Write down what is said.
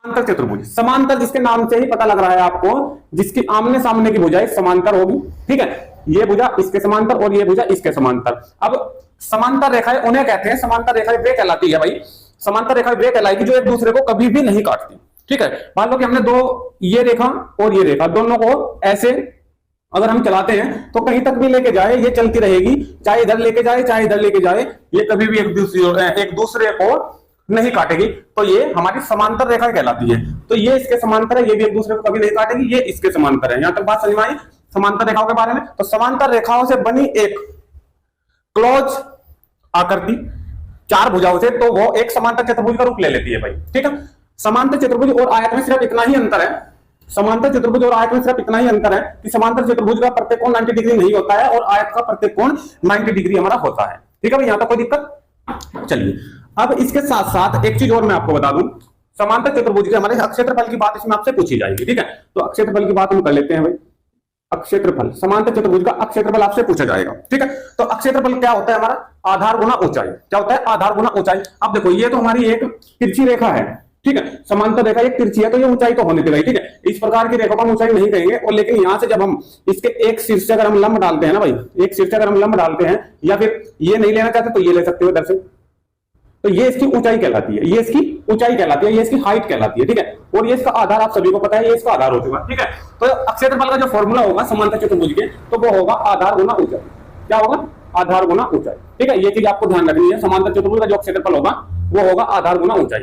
समांतर चतुर्भुज, समांतर जिसके नाम से ही पता लग रहा है आपको, जिसकी आमने सामने की भुजाएं समांतर होगी, ठीक है, ये भुजा इसके समांतर और ये भुजा इसके समांतर। अब समांतर रेखाएं उन्हें कहते हैं, समांतर रेखाएं वे कहलाती है भाई, समांतर रेखाएं वे कहलाएगी जो एक दूसरे को कभी भी नहीं काटती, ठीक है। मान लो कि हमने दो, ये रेखा और ये रेखा, दोनों को ऐसे अगर हम चलाते हैं तो कहीं तक भी लेके जाए ये चलती रहेगी, चाहे इधर लेके जाए चाहे इधर लेके जाए, ये कभी भी एक दूसरे को नहीं काटेगी। तो ये हमारी समांतर रेखा कहलाती है। तो ये इसके समांतर है, ये भी एक दूसरे को कभी नहीं काटेगी, ये इसके समांतर है। यहां तक बात समझ में आई समांतर रेखाओं के बारे में। तो समांतर रेखाओं से बनी एक क्लोज आकृति चार भुजाओं से, तो वो एक समांतर चतुर्भुज का रूप ले लेती है भाई, ठीक है। समांतर चतुर्भुज और आयत में सिर्फ इतना ही अंतर है, समांतर चतुर्भुज और आयत में सिर्फ इतना ही अंतर है कि समांतर चतुर्भुज का प्रत्येक कोण 90 डिग्री नहीं होता है और आयत का प्रत्येक कोण 90 डिग्री हमारा होता है, ठीक है भाई। यहां तक कोई दिक्कत? चलिए अब इसके साथ साथ एक चीज और मैं आपको बता दूं, समांतर चतुर्भुज के हमारे अक्षेत्रफल की बात इसमें आपसे पूछी जाएगी, ठीक है। तो अक्षेत्रफल की बात हम कर लेते हैं भाई। अक्षेत्रफल, समांतर चतुर्भुज का अक्षेत्रफल आपसे पूछा जाएगा, ठीक है। तो अक्षेत्रफल क्या होता है हमारा? आधार गुना ऊंचाई। क्या होता है? आधार गुना ऊंचाई। अब देखो ये तो हमारी एक तिरछी रेखा है, ठीक है, समांतर रेखा एक तिरछी है तो ये ऊंचाई तो होनी चाहिए, ठीक है। इस प्रकार की रेखा को हम ऊंचाई नहीं कहेंगे। और लेकिन यहां से जब हम इसके एक शीर्ष अगर हम लंब डालते हैं ना भाई, एक शीर्ष अगर हम लंब डालते हैं, या फिर ये नहीं लेना चाहते तो ये ले सकते हो इधर से, तो ये इसकी ऊंचाई कहलाती है, ये इसकी ऊंचाई कहलाती है, ये इसकी हाइट कहलाती है, ठीक है। और ये इसका आधार आप सभी को पता है, ये इसका आधार हो चुका, ठीक है। तो अक्षेत्रफल का जो फॉर्मूला होगा समांतर चतुर्भुज के, तो वो होगा आधार गुना ऊंचाई। क्या होगा? आधार गुना ऊंचाई, ठीक है। ये चीज आपको ध्यान रखनी है, समांतर चतुर्भुज का जो क्षेत्रफल होगा वो होगा आधार गुना ऊंचाई।